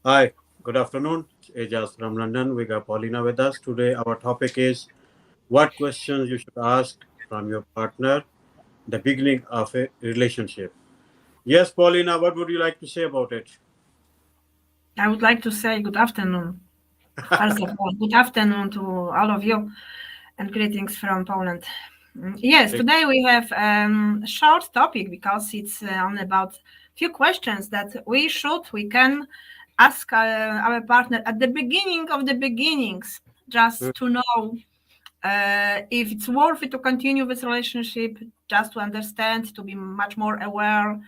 Hi, good afternoon. Ejaz from London. We got Paulina with us. Today, our topic is what questions you should ask from your partner the beginning of a relationship. Yes, Paulina, what would you like to say about it? I would like to say good afternoon. First of all, good afternoon to all of you and greetings from Poland. Yes, today we have a short topic because it's only about few questions that we can ask our partner at the beginning of the beginnings, Mm, just to know if it's worth it to continue this relationship, just to understand, to be much more aware.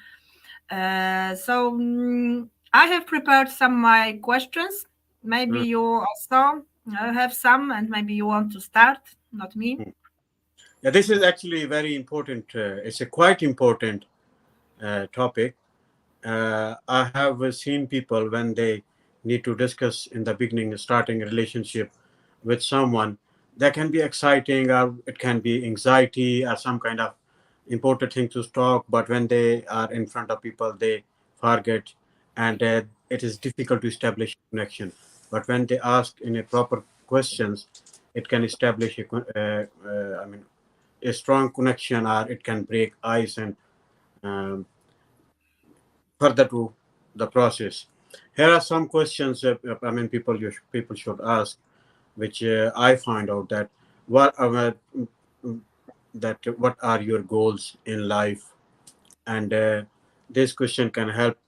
I have prepared some of my questions. Maybe mm, you also have some, and maybe you want to start, not me. mm. Yeah, this is actually very important. It's a quite important topic. I have seen people when they need to discuss in the beginning, starting a relationship with someone, that can be exciting or it can be anxiety or some kind of important thing to talk. But when they are in front of people, they forget, and it is difficult to establish connection. But when they ask in a proper questions, it can establish I mean, a strong connection, or it can break ice and um, further to the process. Here are some questions. People should ask, which I find out that what are your goals in life, and this question can help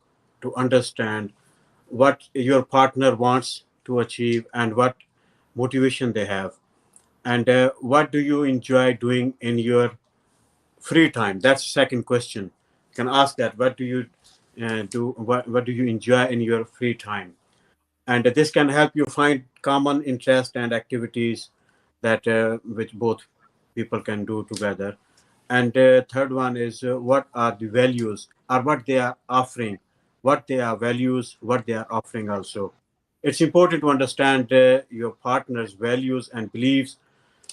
to understand what your partner wants to achieve and what motivation they have, and what do you enjoy doing in your free time. That's the second question. You can ask that. What do you do? What do you enjoy in your free time? And this can help you find common interest and activities that which both people can do together. And third one is what are the values or what they are offering, what they are values, what they are offering also. It's important to understand your partner's values and beliefs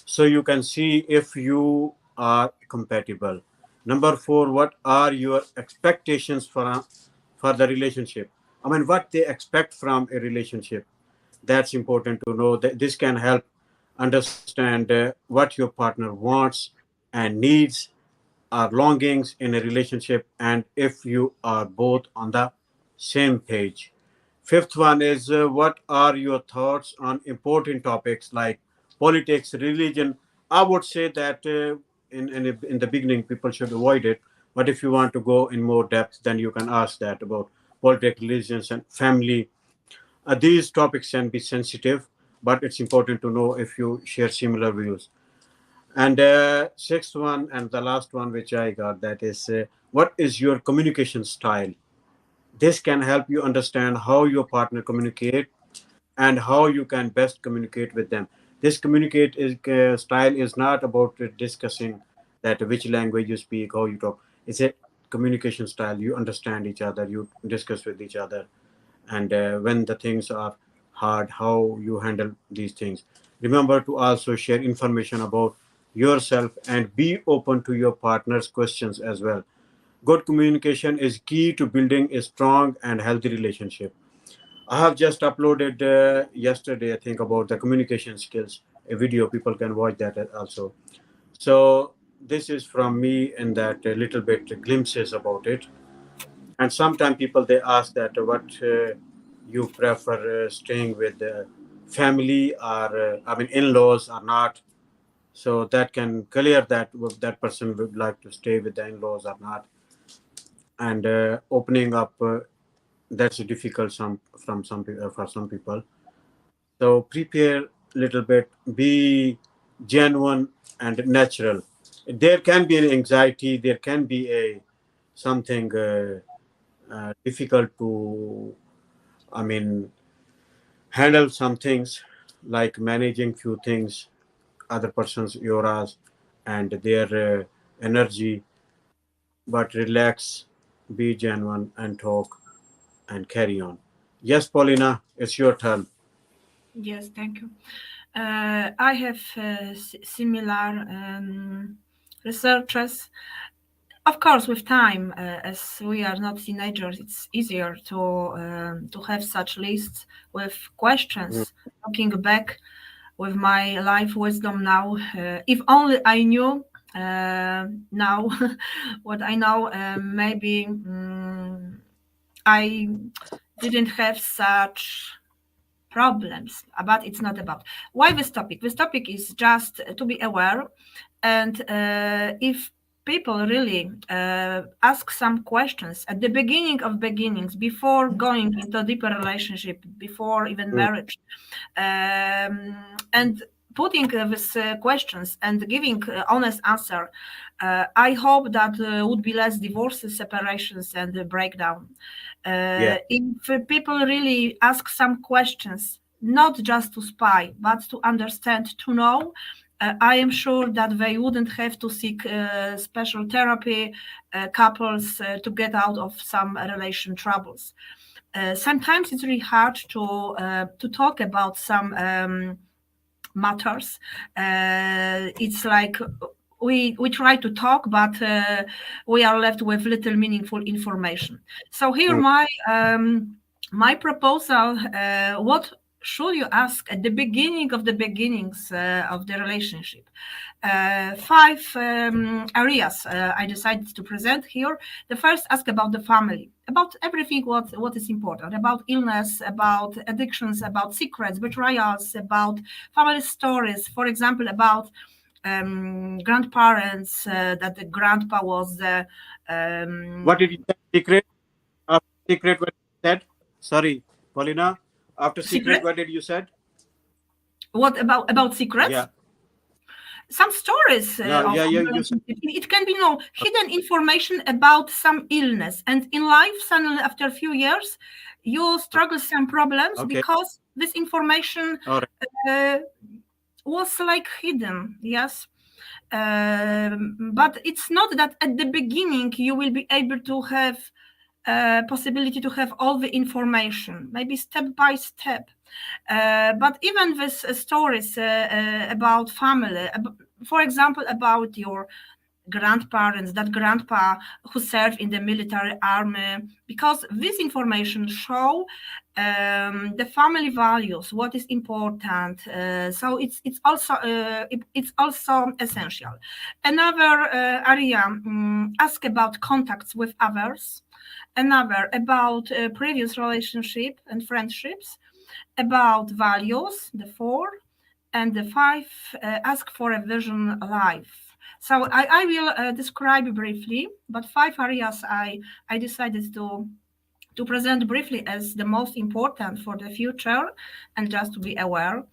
so you can see if you are compatible. Number four, what are your expectations for the relationship? I mean, what they expect from a relationship. That's important to know. That this can help understand what your partner wants and needs or longings in a relationship, and if you are both on the same page. Fifth one is what are your thoughts on important topics like politics, religion? I would say that in the beginning people should avoid it, but if you want to go in more depth, then you can ask that about politics, religions, and family. These topics can be sensitive, but it's important to know if you share similar views. And sixth one and the last one which I got, that is what is your communication style? This can help you understand how your partner communicate and how you can best communicate with them. This communicate is style is not about discussing that which language you speak, how you talk. It's a communication style. You understand each other, you discuss with each other, and when the things are hard, how you handle these things. Remember to also share information about yourself and be open to your partner's questions as well. Good communication is key to building a strong and healthy relationship. I have just uploaded yesterday, I think, about the communication skills, a video. People can watch that also. So this is from me in that little bit glimpses about it. And sometimes people they ask that what you prefer staying with family or in-laws or not. So that can clear that if that person would like to stay with the in-laws or not. And opening up that's difficult for some people. So prepare little bit, be genuine and natural. There can be an anxiety, there can be a something difficult to, I mean, handle some things like managing few things, other person's auras and their energy. But relax, be genuine, and talk and carry on. Yes, Paulina, it's your turn. Yes, thank you. I have similar researches. Of course, with time, as we are not teenagers, it's easier to have such lists with Mm. questions. Looking back with my life wisdom now, if only I knew now what I know, maybe I didn't have such problems, but it's not about why this topic is just to be aware. And if people really ask some questions at the beginning of beginnings, before going into a deeper relationship, before even Mm. marriage, and putting these questions and giving honest answer, I hope that would be less divorces, separations, and breakdown. Yeah. If people really ask some questions, not just to spy, but to understand, to know, I am sure that they wouldn't have to seek special therapy, couples, to get out of some relation troubles. Sometimes it's really hard to talk about some matters. It's like we try to talk, but we are left with little meaningful information. So here Mm. my proposal: what should you ask at the beginning of the beginnings of the relationship? Five areas I decided to present here. The first, ask about the family, about everything what is important, about illness, about addictions, about secrets, betrayals, about family stories. For example, about grandparents, that the grandpa was the What did you um, say? Secret? After secret, what you said? Sorry, Paulina. After secret, secret. what did you said? What about secrets? Yeah. Some stories No. Yeah. of Yeah. You said. relationship. It can be hidden information about some illness, and in life, suddenly after a few years, you struggle some problems Okay. because this information All right. uh, was like hidden. Yes. But it's not that at the beginning you will be able to have possibility to have all the information, maybe step by step. But even with stories about family, for example, about your grandparents, that grandpa who served in the military army, because this information show the family values, what is important. So it's also essential. Another area, ask about contacts with others. Another about previous relationship and friendships, about values, the four, and the five, ask for a vision life. So I will describe briefly, but five areas I decided to present briefly as the most important for the future and just to be aware.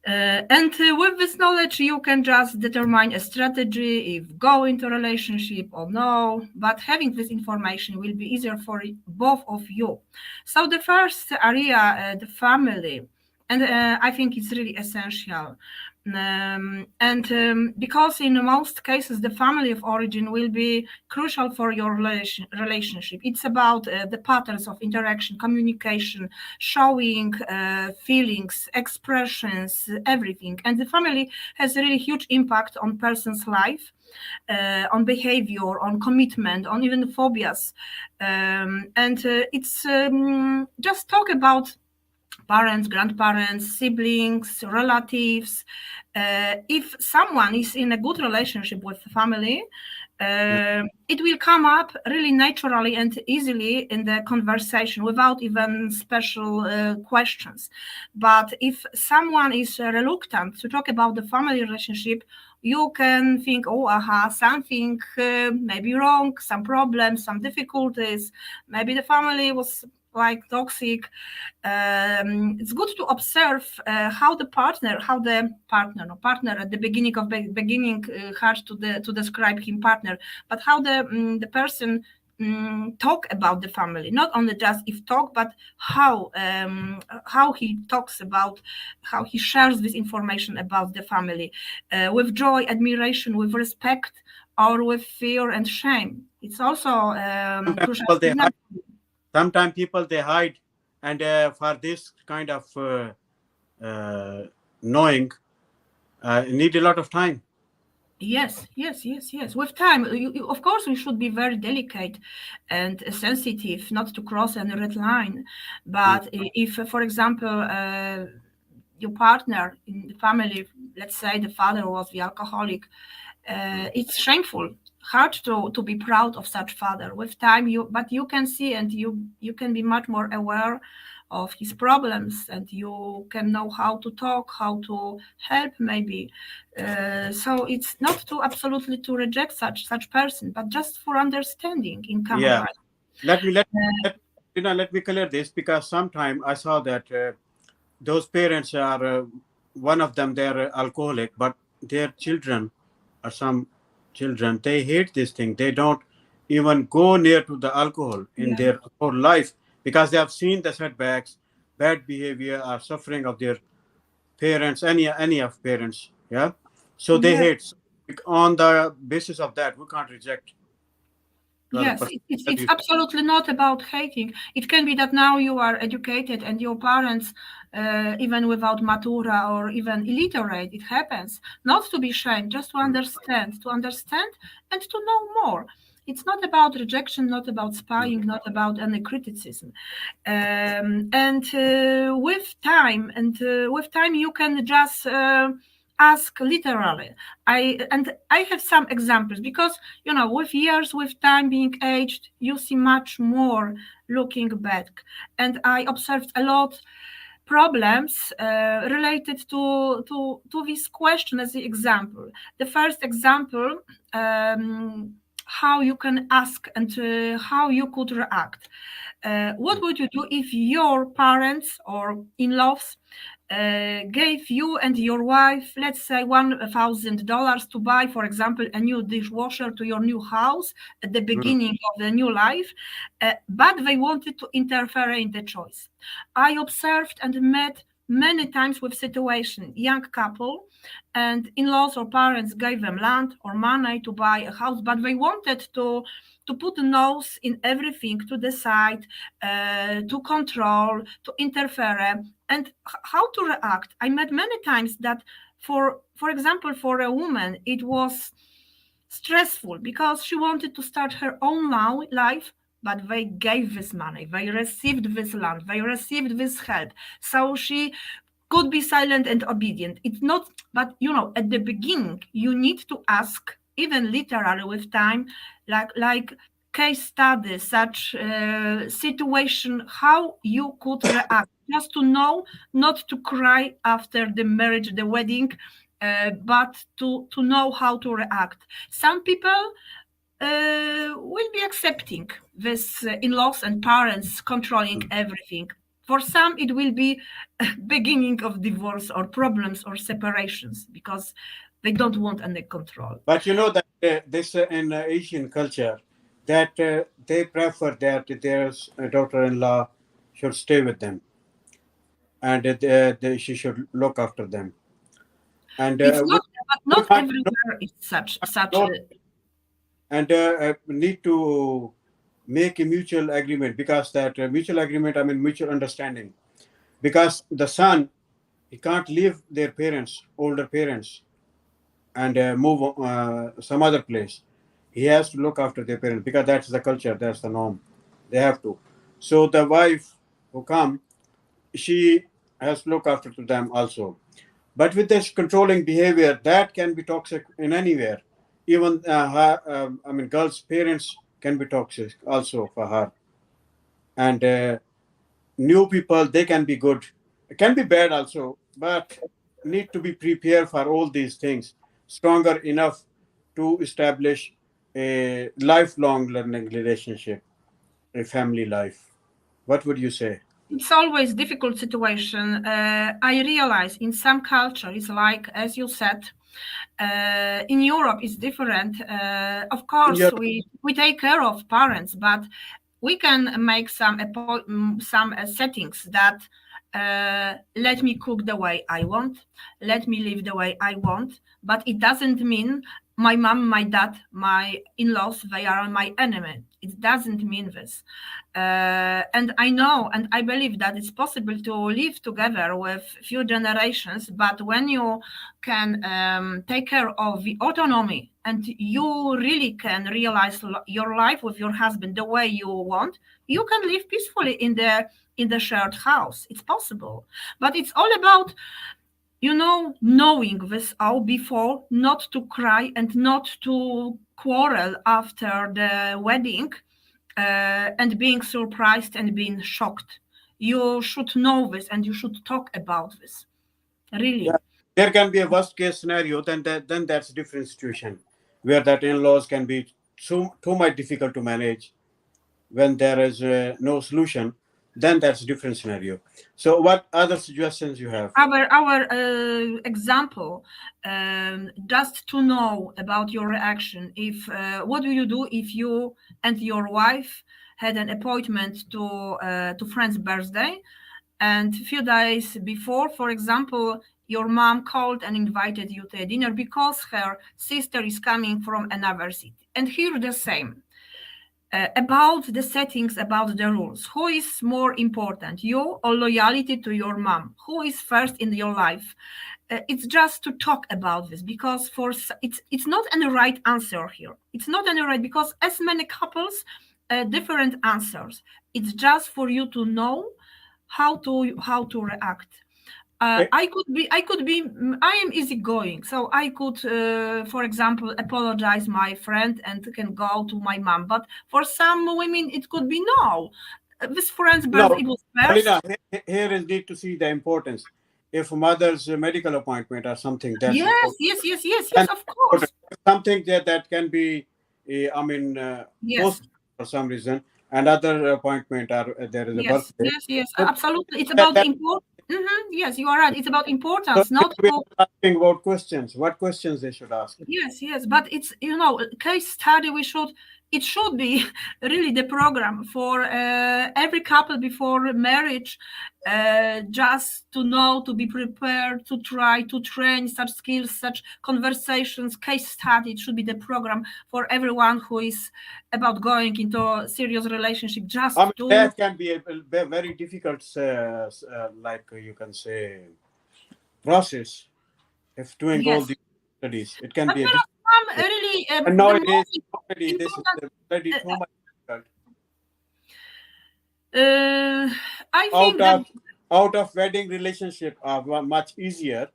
And with this knowledge, you can just determine a strategy if go into a relationship or no. But having this information will be easier for both of you. So the first area, the family, and I think it's really essential. And because in most cases the family of origin will be crucial for your relationship. It's about the patterns of interaction, communication, showing feelings, expressions, everything. And the family has a really huge impact on person's life, on behavior, on commitment, on even phobias. And it's just talk about parents, grandparents, siblings, relatives. If someone is in a good relationship with the family, Mm. it will come up really naturally and easily in the conversation without even special questions. But if someone is reluctant to talk about the family relationship, you can think, oh, aha, something may be wrong, some problems, some difficulties. Maybe the family was like toxic. It's good to observe how the partner, no partner at the beginning of beginning, hard to describe him partner, but how the person talk about the family, not only just if talk, but how he talks about, how he shares this information about the family, with joy, admiration, with respect, or with fear and shame. It's also Sometimes crucial. people they hide. Sometimes people they hide, and for this kind of uh, knowing, need a lot of time. Yes, yes, yes, yes. With time, of course, we should be very delicate and sensitive, not to cross any red line. Mm, But if, for example, your partner in the family, let's say the father was the alcoholic, mm. it's shameful, hard to be proud of such father. With time, but you can see and you can be much more aware of his problems, and you can know how to talk, how to help maybe. So it's not to absolutely to reject such person, but just for understanding in common Yeah. life. Let me let let me clear this, because sometime I saw that those parents are one of them, they're alcoholic, but their children, or some children, they hate this thing. They don't even go near to the alcohol in Yeah. their whole life, because they have seen the setbacks, bad behavior, or suffering of their parents, any of parents. Yeah. So they Yeah. hate. So on the basis of that, we can't reject the other Yes, person. it's absolutely not about hating. It can be that now you are educated and your parents, even without matura or even illiterate, it happens. Not to be shamed, just to understand and to know more. It's not about rejection, not about spying, not about any criticism. And with time, you can just ask literally. I have some examples because with years, with time being aged, you see much more looking back. And I observed a lot problems related to this question as the example. The first example, how you can ask and how you could react. What would you do if your parents or in-laws gave you and your wife, let's say, $1,000 to buy, for example, a new dishwasher to your new house at the Mm, beginning of the new life, but they wanted to interfere in the choice? I observed and met many times with situation, young couple, and in-laws or parents gave them land or money to buy a house, but they wanted to put a nose in everything, to decide, to control, to interfere, and how to react. I met many times that, for example, for a woman, it was stressful because she wanted to start her own life, but they gave this money, they received this land, they received this help, so she could be silent and obedient. It's not, but at the beginning, you need to ask, even literally with time, like case studies, such situation, how you could react, just to know, not to cry after the marriage, the wedding, but to know how to react. Some people will be accepting this in-laws and parents controlling mm. everything. For some, it will be beginning of divorce or problems or separations because they don't want any control. But you know that this in Asian culture, that they prefer that their daughter-in-law should stay with them, and she should look after them. And It's not, but we not can't everywhere is such. not, and need to make a mutual agreement, because that mutual agreement, I mean mutual understanding, because the son, he can't leave their parents, older parents, and move some other place. He has to look after their parents, because that's the culture, that's the norm. They have to. So the wife who come, she has to look after to them also. But with this controlling behavior, that can be toxic in anywhere. Even I mean, girls' parents can be toxic also for her. And new people, they can be good, it can be bad also, but need to be prepared for all these things, stronger enough to establish a lifelong learning relationship, a family life. What would you say? It's always difficult situation. I realize in some cultures, like as you said, in Europe it's different. Of In course, your we take care of parents, but we can make some settings that let me cook the way I want, let me live the way I want, but it doesn't mean my mom, my dad, my in-laws, they are my enemy. It doesn't mean this. And I know and I believe that it's possible to live together with few generations, but when you can take care of the autonomy and you really can realize your life with your husband the way you want, you can live peacefully in the shared house. It's possible. But it's all about knowing this all before, not to cry and not to quarrel after the wedding, and being surprised and being shocked. You should know this and you should talk about this. Yeah, Really. there can be a worst case scenario. Then that's a different situation where that in-laws can be too much difficult to manage. When there is no solution, then that's a different scenario. So, what other suggestions you have? Our example, just to know about your reaction. If what do you do if you and your wife had an appointment to friend's birthday, and a few days before, for example, your mom called and invited you to a dinner because her sister is coming from another city, and here the same. About the settings, about the rules. Who is more important, you or loyalty to your mom? Who is first in your life? It's just to talk about this because it's not any right answer here. It's not any right because as many couples, different answers. It's just for you to know how to react. Eh, I am easygoing, so I could, for example, apologize my friend and can go to my mom. But for some women, it could be no. This friend's birthday No, it was Paulina, first. here is need to see the importance. If mother's medical appointment or something, that's Yes, important. yes, yes, yes, And yes. Of course. something that can be, Yes, post for some reason, and other appointment or there is a yes, birthday. yes, yes. So Absolutely, it's that, about that import. Yes, you are right. It's about so importance, they not will be to. asking about questions. What questions they should ask? Yes, yes, but it's case study. It should be really the program for every couple before marriage, just to know, to be prepared, to try to train such skills, such conversations, case study. It should be the program for everyone who is about going into a serious relationship. I Just mean, to that can be a very difficult, like you can say, process. If doing all yes, these studies, it can but be a there difficult. are some really And the nowadays, most already this is important. already Uh, too much difficult. uh, I Out think that of out of wedding relationship are much easier.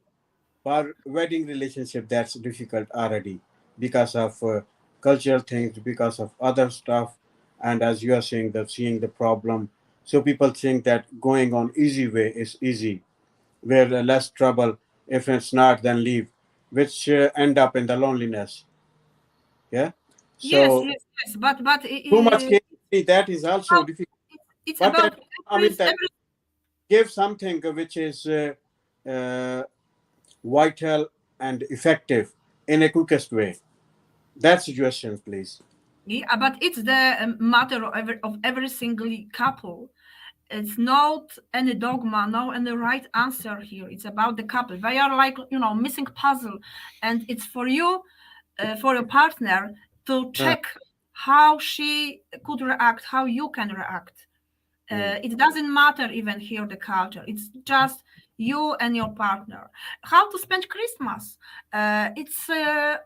For wedding relationship, that's difficult already because of cultural things, because of other stuff, and as you are saying, that seeing the problem. So people think that going on easy way is easy, where less trouble. If it's not, then leave, which end up in the loneliness. Yeah. yes, So yes, yes, but too much care, that is also about difficult. it's But about I mean that every give something which is uh, vital and effective in a quickest way. That suggestion, please. yeah, but it's the matter of every single couple. It's not any dogma, no any right answer here. It's about the couple. They are like missing puzzle, and it's for you, for your partner to Uh, check how she could react, how you can react. mm. It doesn't matter even here the culture. It's just you and your partner. How to spend Christmas? It's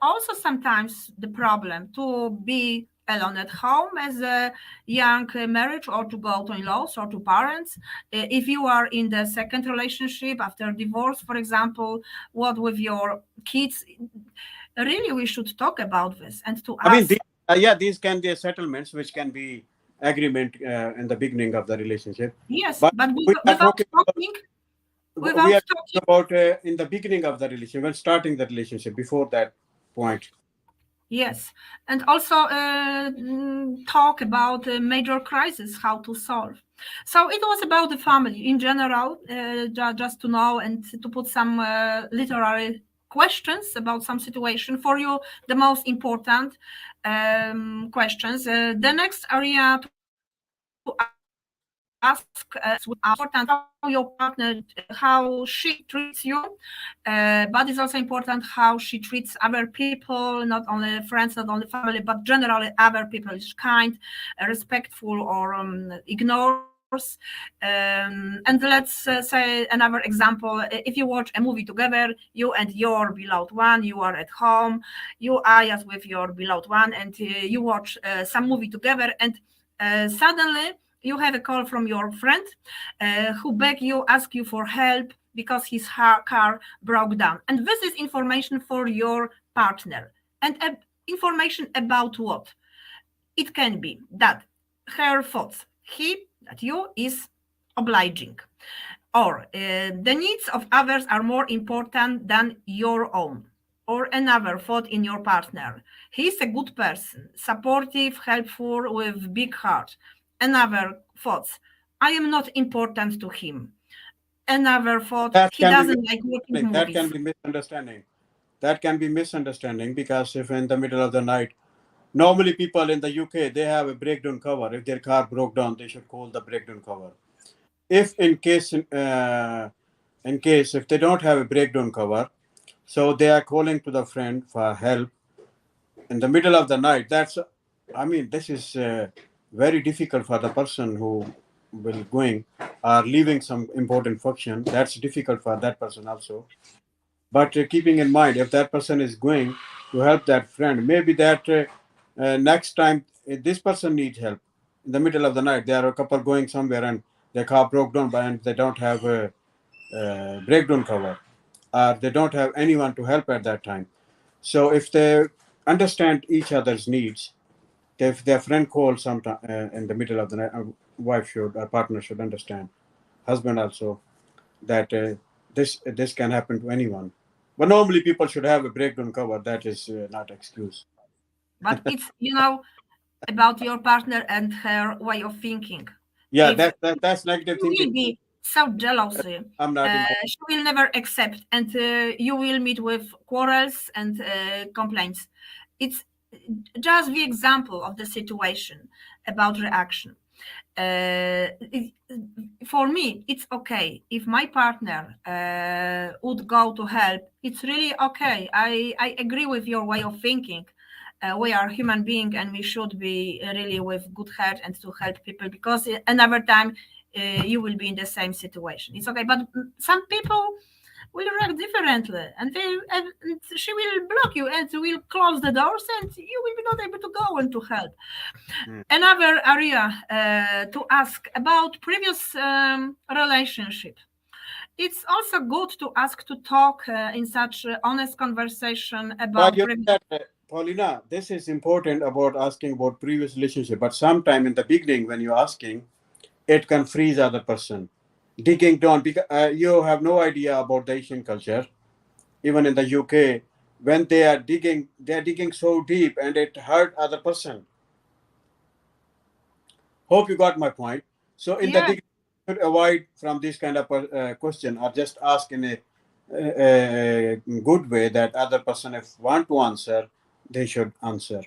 also sometimes the problem to be alone at home as a young marriage, or to go to in-laws or to parents. If you are in the second relationship after divorce, for example, what with your kids? Really, we should talk about this and to I mean, ask. yeah, these can be settlements, which can be agreement in the beginning of the relationship. Yes, But but we are without talking about talking, we without are talking. talking about in the beginning of the relationship, when starting the relationship. Before that point, Yes, and also talk about major crisis, how to solve. So it was about the family in general, just to know and to put some literary questions about some situation for you, the most important questions. The next area to ask is about ask important how your partner, how she treats you, but it's also important how she treats other people, not only friends, not only family, but generally other people. Is kind, respectful, or ignores. And let's say another example. If you watch a movie together, you and your beloved one, you are at home, you are as with your beloved one, and you watch some movie together, and suddenly you have a call from your friend who beg you, ask you for help because his car broke down. And this is information for your partner. And information about what? It can be that her thoughts, that you, is obliging, or the needs of others are more important than your own, or another thought in your partner. He's a good person, supportive, helpful, with big heart. Another thoughts, I am not important to him. Another thought, That he can be doesn't like watching misunderstanding. That can movies. be misunderstanding. That can be misunderstanding because if in the middle of the night, normally people in the UK they have a breakdown cover. If their car broke down, they should call the breakdown cover. If in case if they don't have a breakdown cover, so they are calling to the friend for help in the middle of the night. That's, I mean, this is very difficult for the person who will going or leaving some important function. That's difficult for that person also. But keeping in mind, if that person is going to help that friend, maybe that next time this person needs help in the middle of the night. There are a couple going somewhere and their car broke down, and they don't have a breakdown cover, or they don't have anyone to help at that time. So if they understand each other's needs, if their friend calls sometime in the middle of the night, a wife should, a partner should understand, husband also, that this can happen to anyone. But normally people should have a breakdown cover. That is not excuse. But it's, about your partner and her way of thinking. Yeah, If that's negative she thinking. will be so jealousy, I'm not involved. she will never accept, and you will meet with quarrels and complaints. It's just the example of the situation about reaction. For me, it's okay if my partner would go to help. It's really okay. I agree with your way of thinking. We are human being and we should be really with good heart and to help people, because another time you will be in the same situation. It's okay, but some people will react differently, and she will block you and will close the doors, and you will be not able to go and to help. Hmm. Another area to ask about previous relationship. It's also good to ask to talk in such honest conversation But about you know previous. that, Paulina, this is important about asking about previous relationship. But sometime in the beginning, when you're asking, it can freeze other person. Digging down because you have no idea about the Asian culture. Even in the UK, when they are digging so deep and it hurt other person. Hope you got my point. So in the Yeah, beginning, you should avoid from this kind of question, or just ask in a good way that other person, if want to answer, they should answer.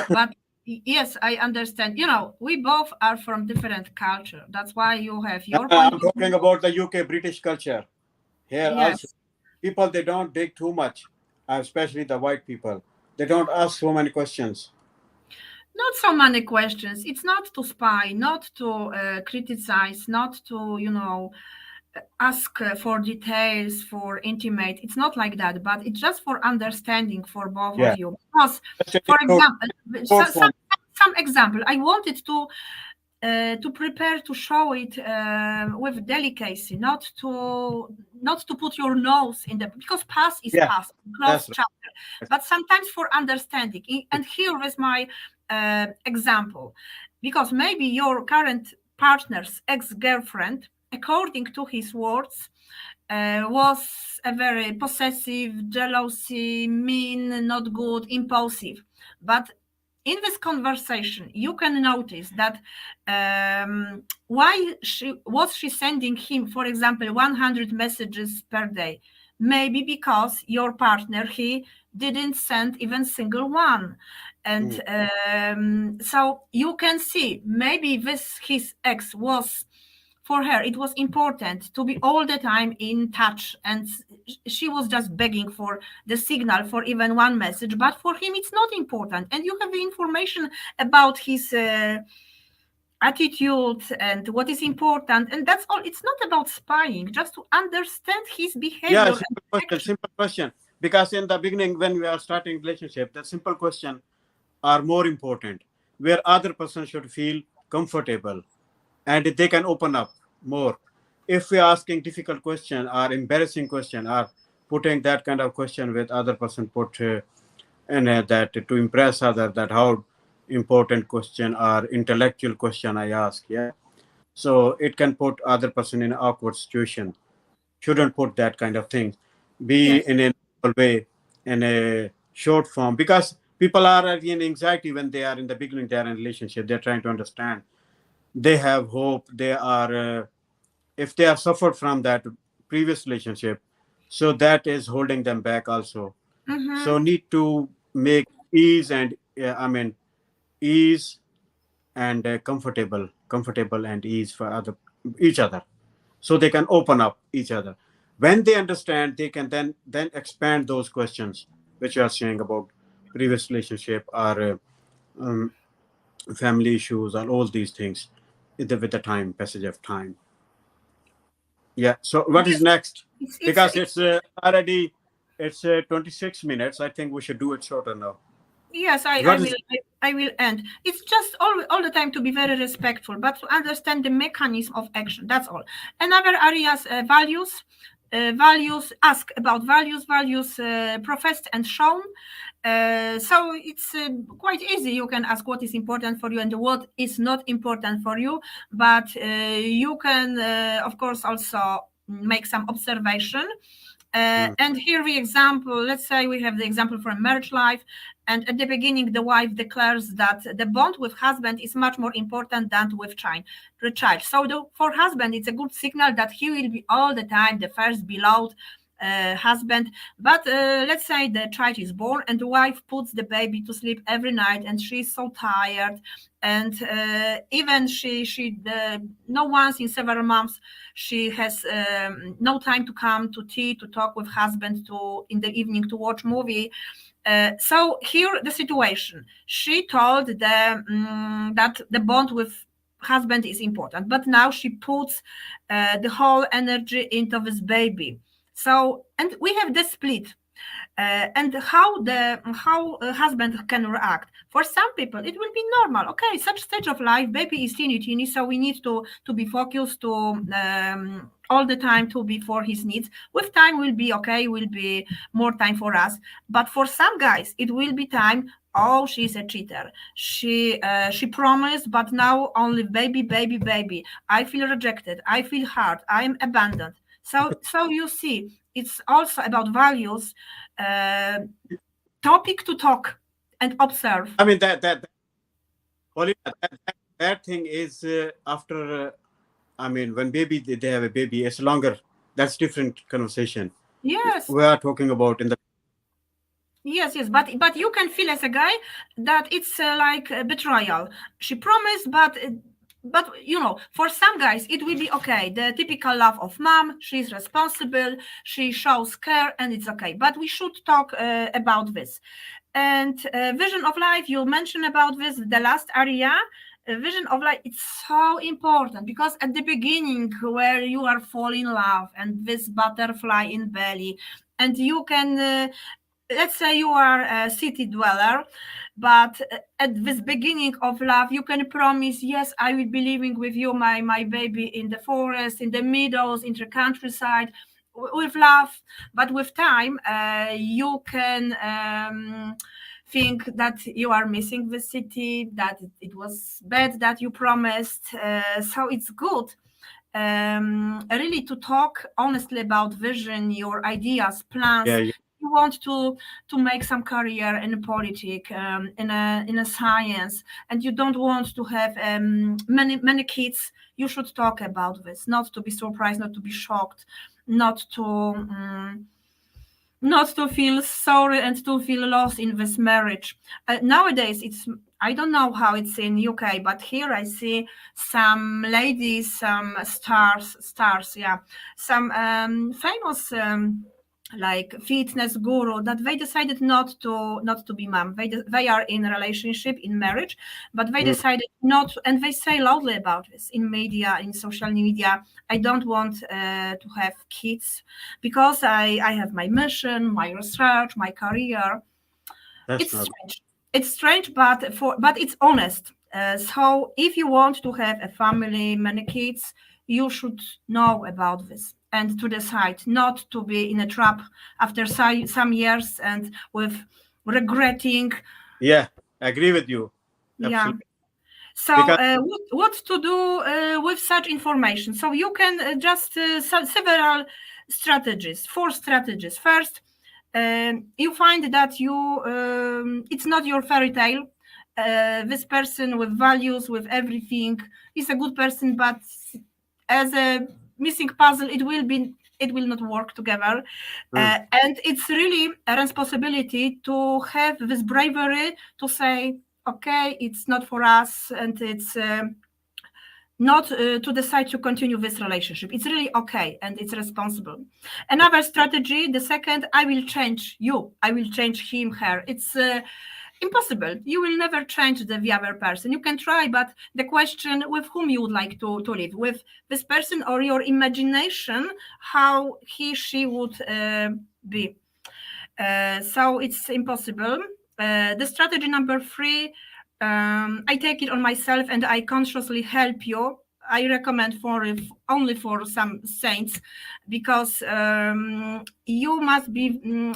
but yes, I understand. We both are from different culture. That's why you have your point I'm of view. talking about the UK British culture. Here also, Yes, people they don't dig too much, especially the white people. They don't ask so many questions. not so many questions. It's not to spy, not to criticize, not to, ask for details, for intimate. It's not like that, but it's just for understanding for both of Yeah, you. Because, just in a for short, example, short form. some example, I wanted to prepare to show it with delicacy, not to put your nose in the, because past is Yeah, past, that's closed right. chapter, but sometimes for understanding. And here is my example, because maybe your current partner's ex-girlfriend, according to his words, was a very possessive, jealousy, mean, not good, impulsive. But in this conversation, you can notice that why she sending him, for example, 100 messages per day? Maybe because your partner, he didn't send even single one. And mm. so you can see maybe this his ex was, for her it was important to be all the time in touch, and she was just begging for the signal for even one message, but for him it's not important, and you have the information about his attitude and what is important, and that's all. It's not about spying, just to understand his Yeah, behavior and simple question, action. simple question. Because in the beginning, when we are starting relationship, the simple question are more important, where other person should feel comfortable and they can open up more. If we are asking difficult question or embarrassing question or putting that kind of question with other person put in that to impress other, that how important question or intellectual question I ask, yeah. So it can put other person in awkward situation. Shouldn't put that kind of thing. Be Yes. in a normal way, in a short form, because people are in anxiety when they are in the beginning, they are in relationship, they're trying to understand, they have hope, they are if they have suffered from that previous relationship, so that is holding them back also. Mm-hmm. So need to make ease and ease and comfortable and ease for other each other, so they can open up each other. When they understand, they can then expand those questions which you are saying about previous relationship or um, family issues and all these things with the time passage of time. Yeah, so what is Yes. next? Because It's it's already it's 26 minutes. I think we should do it shorter now. Yes, I What will. is I will end. It's just all the time to be very respectful, but to understand the mechanism of action. That's all. Another areas, values. Values, ask about values. Values professed and shown. So it's quite easy. You can ask what is important for you and what is not important for you. But you can, of course, also make some observation. mm, And here we example, let's say we have the example from marriage life, and at the beginning the wife declares that the bond with husband is much more important than with child. So for husband it's a good signal that he will be all the time the first beloved husband. But let's say the child is born and the wife puts the baby to sleep every night, and she's so tired, and even she no once in several months she has no time to come to tea, to talk with husband, to in the evening to watch movie. So here the situation. She told that the bond with husband is important, but now she puts the whole energy into this baby. So, and we have the split, and how a husband can react. For some people it will be normal. Okay, such stage of life, baby is teeny, so we need to be focused to all the time to be for his needs. With time will be okay, will be more time for us. But for some guys it will be time. Oh, she's a cheater. She promised, but now only baby. I feel rejected. I feel hurt. I am abandoned. So you see, it's also about values, uh, topic to talk and observe. I mean that Paulina, that thing is after. I mean, when they have a baby, it's longer. That's different conversation. Yes, We are talking about in the yes, but you can feel as a guy that it's like a betrayal. She promised, but you know, for some guys it will be okay. The typical love of mom. She's responsible. She shows care, and it's okay. But we should talk about this. And vision of life. You mentioned about this. The last area. Vision of life, it's so important because at the beginning where you are fall in love and this butterfly in belly, and you can let's say you are a city dweller, but at this beginning of love you can promise, yes, I will be living with you, my baby, in the forest, in the meadows, in the countryside, with love. But with time you can think that you are missing the city, that it was bad that you promised. So it's good really to talk honestly about vision, your ideas, plans. yeah, yeah. You want to make some career in politics, in a science, and you don't want to have many kids. You should talk about this, not to be surprised, not to be shocked, not to not to feel sorry and to feel lost in this marriage. Nowadays, I don't know how it's in UK, but here I see some ladies, some stars, yeah, some famous. Like fitness guru that they decided not to be mom. They are in a relationship, in marriage, but they Mm. decided not, and they say loudly about this in media, in social media. I don't want to have kids because I have my mission, my research, my career. That's It's not strange. It's strange, but it's honest. So if you want to have a family, many kids, you should know about this and to decide not to be in a trap after some years and with regretting. Yeah, I agree with you. Yeah. Absolutely. So, Because what to do with such information? So, you can several strategies, four strategies. First, you find that it's not your fairy tale. This person with values, with everything, is a good person, but as a missing puzzle, it will not work together. mm, And it's really a responsibility to have this bravery to say, okay, it's not for us, and it's not to decide to continue this relationship. It's really okay, and it's responsible. Another strategy, the second, I will change you, I will change him, her. It's impossible. You will never change the other person. You can try, but the question, with whom you would like to live, with this person or your imagination, how he, she would be. So it's impossible. The strategy number three, I take it on myself and I consciously help you. I recommend for only for some saints, because you must be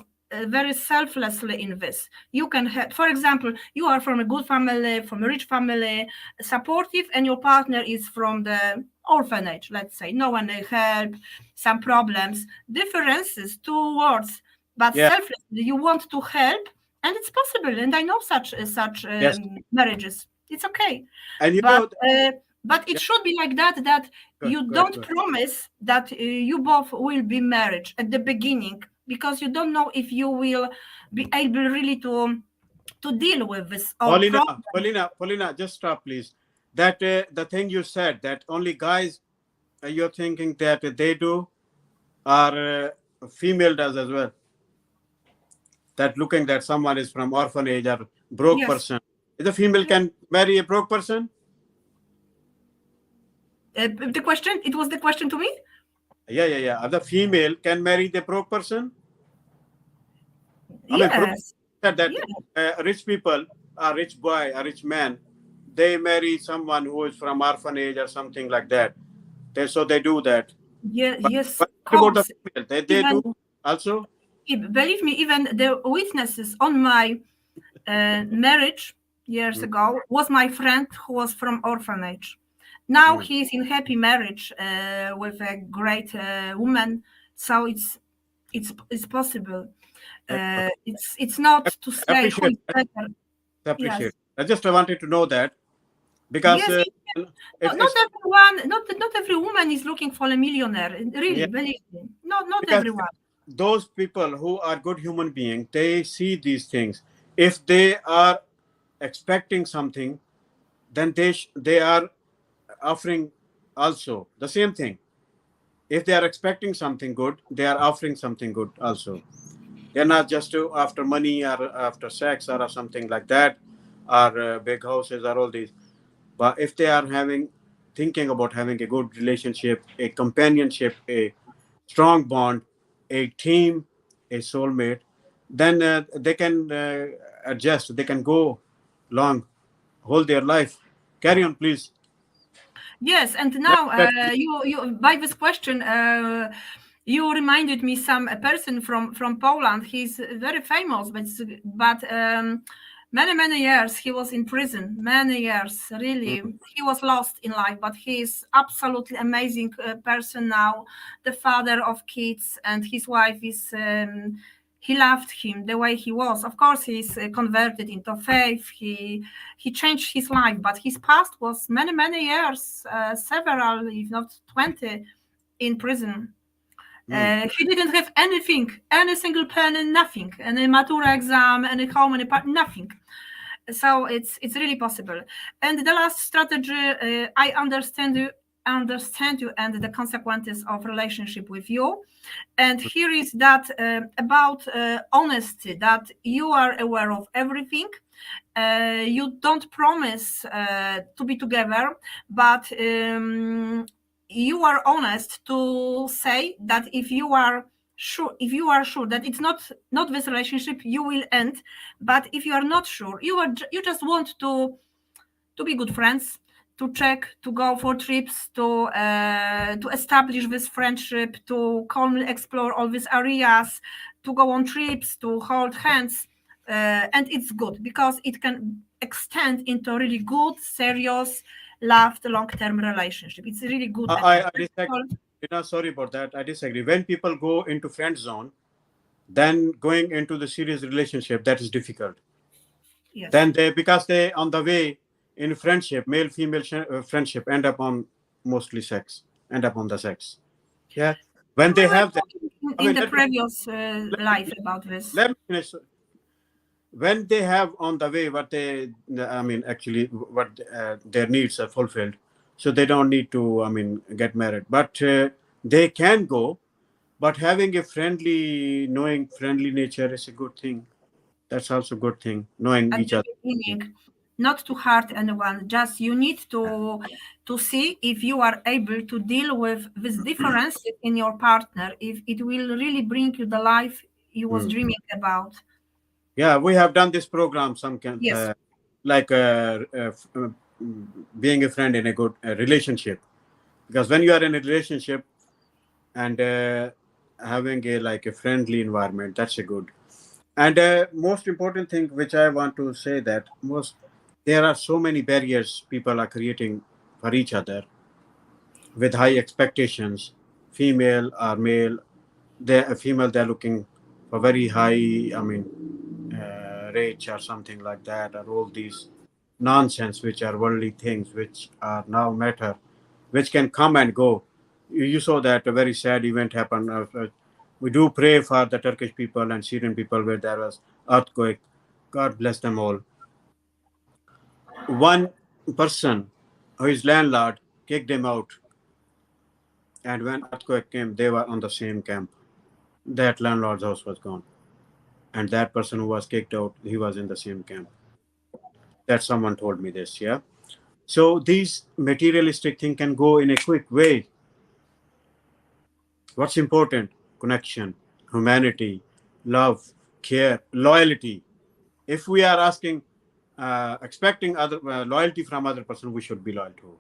very selflessly in this. You can help. For example, you are from a good family, from a rich family, supportive, and your partner is from the orphanage. Let's say no one help, some problems, differences, two words, but yeah, selflessly you want to help, and it's possible, and I know such yes. marriages. It's okay, And you but know, but it yeah, should be like that, that good, you good, don't good. promise that you both will be married at the beginning, because you don't know if you will be able really to deal with this or Paulina, problem. Paulina, just stop, please. That the thing you said that only guys, you're thinking that they do, or female does as well. That looking that someone is from orphanage or broke Yes, person. The female yes. can marry a broke person. The question, it was the question to me. Yeah, yeah, yeah. The female can marry the broke person. I mean, broke Yes, said that yes, rich people, a rich boy, a rich man, they marry someone who is from orphanage or something like that. So they do that. yes, yes, But what about the course. female? They Even, do also. believe me, even the witnesses on my marriage years Mm, ago was my friend who was from orphanage. Now mm. he's in happy marriage with a great woman, so it's possible. It's not to I say who appreciate. is better. I Yes, appreciate. I just wanted to know that because yes. Not it's everyone, not every woman is looking for a millionaire. yeah, Really, believe me, not because everyone. those people who are good human beings, they see these things. If they are expecting something, then they are offering also the same thing. If they are expecting something good, they are offering something good also. They're not just after money or after sex or something like that, or big houses or all these. But if they are having thinking about having a good relationship, a companionship, a strong bond, a team, a soulmate, then they can adjust. They can go long, whole their life. Carry on, please. Yes, and Let, now let, you by this question, you reminded me some a person from Poland. He's very famous, but many years he was in prison. Many years, really, mm, he was lost in life. But he is absolutely amazing person now, the father of kids, and his wife is. He loved him the way he was. Of course, he's converted into faith. He changed his life, but his past was many years, several, if not 20, in prison. Hmm. He didn't have anything, any single penny, nothing, any matura exam, any home, nothing. So it's really possible. And the last strategy, I understand you and the consequences of relationship with you. And here is that about honesty, that you are aware of everything. You don't promise to be together, but you are honest to say that if you are sure that it's not this relationship you will end, but if you are not sure, you just want to be good friends, to check, to go for trips, to establish this friendship, to calmly explore all these areas, to go on trips, to hold hands, and it's good because it can extend into a really good, serious, loved, long-term relationship. It's really good at that. I disagree. Sorry about that. I disagree. When people go into friend zone, then going into the serious relationship, that is difficult. Yes. Then they, because they on the way in friendship, male female friendship, end up on mostly sex, end up on the sex. Yeah. When We they were have that, talking I in mean, the previous life let, about this. let me finish. When they have on the way what they, I mean, actually what their needs are fulfilled, so they don't need to, I mean, get married, but they can go. But having a friendly, knowing friendly nature is a good thing. That's also a good thing, knowing At each the other. beginning, not to hurt anyone, just you need to see if you are able to deal with this difference in your partner, if it will really bring you the life you was Hmm. dreaming about. Yeah, we have done this program. Some can Yes. like being a friend in a good relationship. Because when you are in a relationship and having a like a friendly environment, that's a good. And most important thing, which I want to say that most there are so many barriers people are creating for each other with high expectations, female or male. They a female they're looking for very high. I mean, rich or something like that, or all these nonsense, which are worldly things, which are now matter, which can come and go. You saw that a very sad event happened. We do pray for the Turkish people and Syrian people where there was earthquake. God bless them all. One person, who is landlord, kicked them out, and when earthquake came, they were on the same camp. That landlord's house was gone, and that person who was kicked out, he was in the same camp. That someone told me this. Yeah. So these materialistic thing can go in a quick way. What's important? Connection, humanity, love, care, loyalty. If we are asking, expecting other loyalty from other person, we should be loyal to.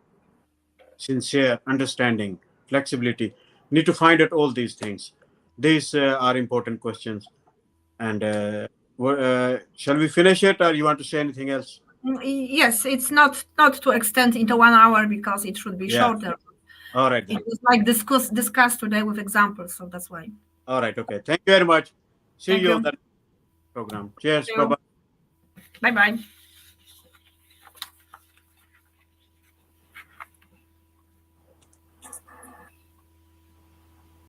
Sincere, understanding, flexibility. Need to find out all these things. These are important questions. And shall we finish it, or you want to say anything else? Yes, it's not to extend into 1 hour because it should be Yeah. shorter. All right It then. was like discussed today with examples, so that's why. All right. Okay. Thank you very much. See Thank you on you. the next program. Cheers. See Bye you. bye. Bye bye.